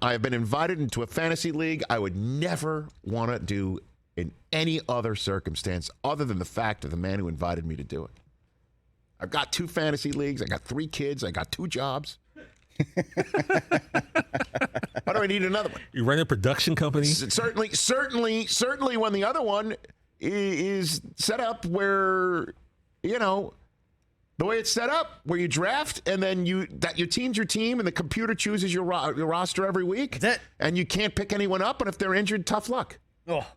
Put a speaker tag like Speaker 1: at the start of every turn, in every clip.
Speaker 1: I have been invited into a fantasy league I would never want to do in any other circumstance other than the fact of the man who invited me to do it. I've got 2 fantasy leagues. I got 3 kids. I got 2 jobs. Why do I need another one?
Speaker 2: You run a production company?
Speaker 1: Certainly when the other one is set up where, the way it's set up, where you draft and then your team's your team and the computer chooses your roster every week.
Speaker 3: That's it.
Speaker 1: And you can't pick anyone up, and if they're injured, tough luck.
Speaker 3: Oh,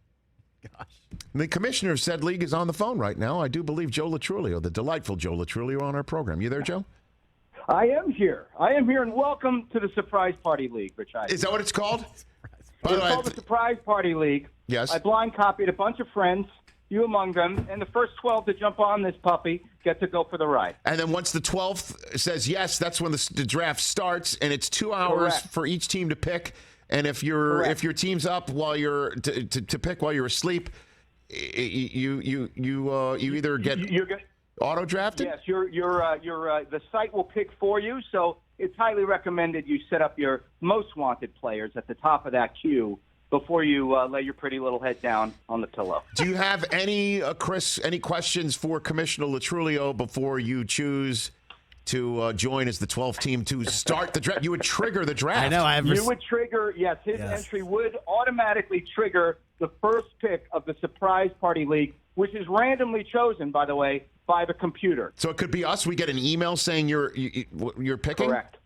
Speaker 3: gosh.
Speaker 1: The commissioner of said league is on the phone right now. I do believe Joe Lo Truglio, the delightful Joe Lo Truglio, on our program. You there, Joe?
Speaker 4: I am here, and welcome to the Surprise Party League, Rich Eisen.
Speaker 1: Is that what it's called?
Speaker 4: It's called the Surprise Party League.
Speaker 1: Yes.
Speaker 4: I blind copied a bunch of friends, you among them, and the first 12 to jump on this puppy get to go for the ride.
Speaker 1: And then once the 12th says yes, that's when the draft starts, and it's 2 hours
Speaker 4: Correct.
Speaker 1: for each team to pick. And if your team's up while you're to pick while you're asleep, you either get auto drafted.
Speaker 4: Yes, the site will pick for you. So it's highly recommended you set up your most wanted players at the top of that queue before you lay your pretty little head down on the pillow.
Speaker 1: Do you have any questions for Commissioner Lo Truglio before you choose to join as the 12th team to start the draft? You would trigger the draft.
Speaker 3: I know.
Speaker 4: You would trigger, his entry would automatically trigger the first pick of the Surprise Party League, which is randomly chosen, by the way, by the computer.
Speaker 1: So it could be us. We get an email saying you're picking?
Speaker 4: Correct.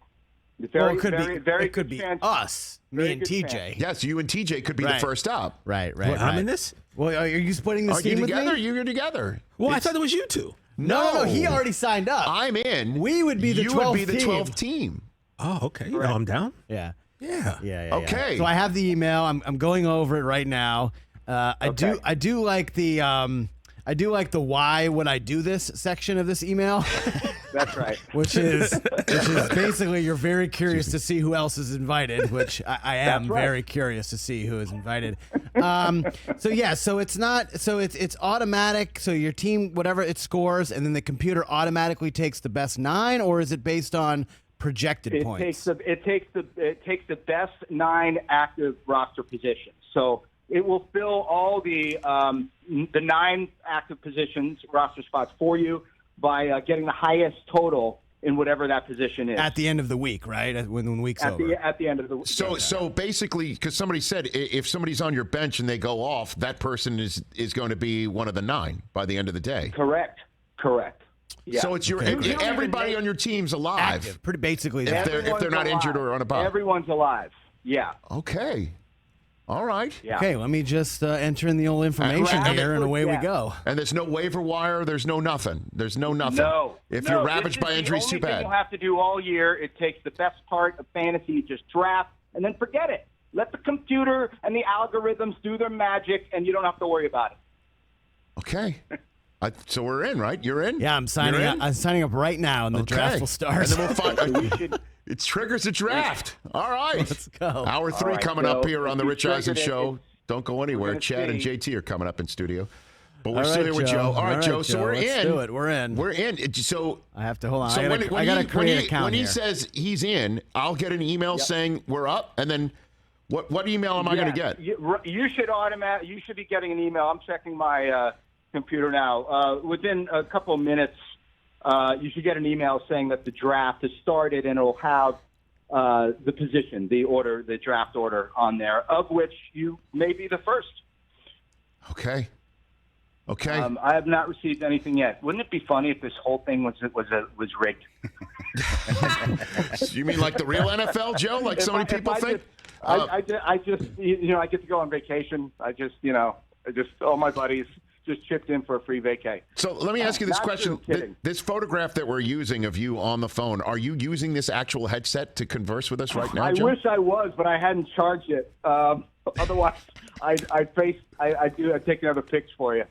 Speaker 3: It could be us, me and TJ.
Speaker 4: chance.
Speaker 1: Yes, you and TJ could be the first up.
Speaker 3: Right.
Speaker 2: What, I'm in this?
Speaker 3: Well, are you splitting the
Speaker 1: Are you
Speaker 3: team with
Speaker 1: together?
Speaker 3: me?
Speaker 1: You're together.
Speaker 2: Well, I thought it was you two.
Speaker 3: No, he already signed up.
Speaker 1: I'm in.
Speaker 3: We would be the
Speaker 1: you
Speaker 3: 12th
Speaker 1: would be the
Speaker 3: team.
Speaker 1: 12th team.
Speaker 2: Oh, okay. No, I'm down.
Speaker 3: Yeah.
Speaker 2: Yeah.
Speaker 1: Okay.
Speaker 3: So I have the email. I'm going over it right now. I do like the why would I do this section of this email.
Speaker 4: That's right.
Speaker 3: which is basically you're very curious to see who else is invited, which I am very curious to see who is invited. So it's automatic. So your team, whatever it scores, and then the computer automatically takes the best 9, or is it based on projected points?
Speaker 4: It takes the best 9 active roster positions. So it will fill all the 9 active positions, roster spots for you by getting the highest total in whatever that position is.
Speaker 3: At the end of the week, right? When the week's over.
Speaker 4: At the end of the week.
Speaker 1: So basically, because somebody said if somebody's on your bench and they go off, that person is going to be one of the 9 by the end of the day.
Speaker 4: Correct. Yeah.
Speaker 1: So it's everybody on your team's alive.
Speaker 3: Active, pretty basically.
Speaker 1: If they're not injured or on a bye.
Speaker 4: Everyone's alive. Yeah.
Speaker 1: Okay. All right.
Speaker 4: Yeah.
Speaker 3: Okay, let me just enter in the old information here, and away we go.
Speaker 1: And there's no waiver wire. There's no nothing. There's no nothing.
Speaker 4: No.
Speaker 1: If you're ravaged by injuries, too bad.
Speaker 4: The only thing you'll have to do all year, it takes the best part of fantasy, you just draft, and then forget it. Let the computer and the algorithms do their magic, and you don't have to worry about it.
Speaker 1: Okay. So we're in, right? You're in?
Speaker 3: Yeah, I'm signing up. I'm signing up right now, and the draft will start.
Speaker 1: And then we'll find. It triggers a draft. All right.
Speaker 3: Let's go.
Speaker 1: Hour 3 coming up here on the Rich Eisen Show. Don't go anywhere. Chad and JT are coming up in studio. But we're still here with Joe. All right, Joe. So we're in.
Speaker 3: Let's do it. We're in.
Speaker 1: We're in. So
Speaker 3: I have to hold on.
Speaker 1: So
Speaker 3: I got to create an account
Speaker 1: when he
Speaker 3: here.
Speaker 1: says he's in, I'll get an email saying we're up, and then what email am I going to get?
Speaker 4: You should be getting an email. I'm checking my computer now. Within a couple of minutes, you should get an email saying that the draft has started, and it'll have the position, the draft order on there, of which you may be the first.
Speaker 1: Okay.
Speaker 4: I have not received anything yet. Wouldn't it be funny if this whole thing was rigged?
Speaker 1: You mean like the real NFL, Joe? Like so many people think?
Speaker 4: I just I get to go on vacation. All my buddies just chipped in for a free vacay.
Speaker 1: So let me ask you this question.
Speaker 4: Kidding.
Speaker 1: This photograph that we're using of you on the phone, are you using this actual headset to converse with us right now, Joe?
Speaker 4: I wish I was, but I hadn't charged it. Otherwise, I'd take another pics for you.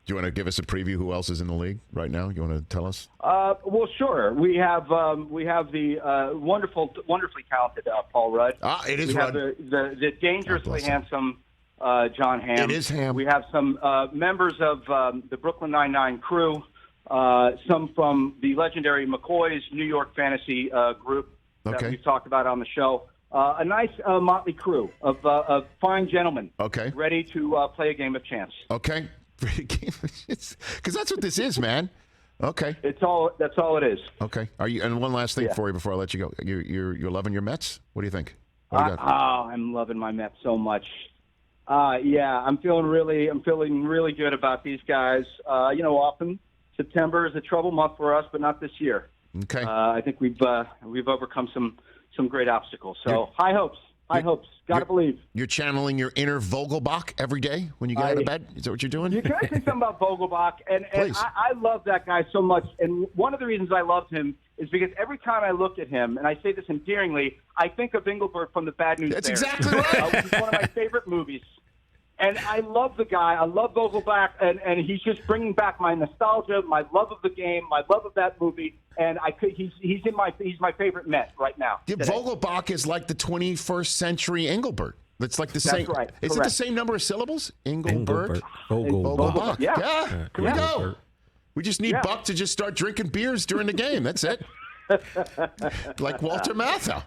Speaker 1: Do you want to give us a preview who else is in the league right now? You want to tell us?
Speaker 4: Well, sure. We have the wonderfully talented Paul Rudd.
Speaker 1: It is
Speaker 4: we
Speaker 1: Rudd.
Speaker 4: Have the dangerously handsome Jon Hamm.
Speaker 1: It is Hamm.
Speaker 4: We have some members of the Brooklyn Nine-Nine crew, some from the legendary McCoy's New York Fantasy group that we've talked about on the show. a nice motley crew of fine gentlemen.
Speaker 1: Okay.
Speaker 4: Ready to play a game of chance.
Speaker 1: Okay. Because that's what this is, man. Okay.
Speaker 4: That's all it is.
Speaker 1: Okay. Are you? And one last thing for you before I let you go. You're loving your Mets. What do you think? What do you got?
Speaker 4: I'm loving my Mets so much. I'm feeling really good about these guys. Often September is a trouble month for us, but not this year.
Speaker 1: Okay.
Speaker 4: I think we've overcome some great obstacles. So high hopes. Got to believe.
Speaker 1: You're channeling your inner Vogelbach every day when you get out of bed? Is that what you're doing?
Speaker 4: You can I say something about Vogelbach? And
Speaker 1: Please.
Speaker 4: I love that guy so much. And one of the reasons I loved him is because every time I look at him, and I say this endearingly, I think of Engelbert from The Bad News
Speaker 1: That's
Speaker 4: Bears.
Speaker 1: exactly right.
Speaker 4: Which is one of my favorite movies. And I love the guy. I love Vogelbach, and he's just bringing back my nostalgia, my love of the game, my love of that movie. And he's my favorite Met right now.
Speaker 1: Yeah, Vogelbach is like the 21st century Engelbert. It's like the same.
Speaker 4: That's right.
Speaker 1: Is it the same number of syllables? Engelbert. Vogelbach.
Speaker 4: Yeah.
Speaker 1: Here we go. We just need Buck to just start drinking beers during the game. That's it. Like Walter Matthau.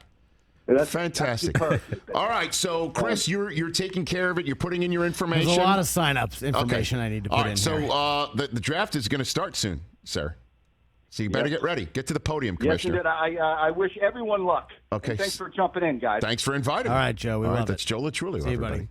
Speaker 4: That's
Speaker 1: fantastic. All right, so Chris, you're taking care of it. You're putting in your information.
Speaker 3: There's a lot of sign-ups information I need to put in.
Speaker 1: All right, so
Speaker 3: here.
Speaker 1: the draft is going to start soon, sir. So you better get ready. Get to the podium, Commissioner.
Speaker 4: Yes, indeed. I wish everyone luck.
Speaker 1: Okay.
Speaker 4: And thanks for jumping in, guys.
Speaker 1: Thanks for inviting me.
Speaker 3: All right, Joe. We love it.
Speaker 1: That's Joe Lo Truglio,
Speaker 3: See you,
Speaker 1: everybody.
Speaker 3: buddy.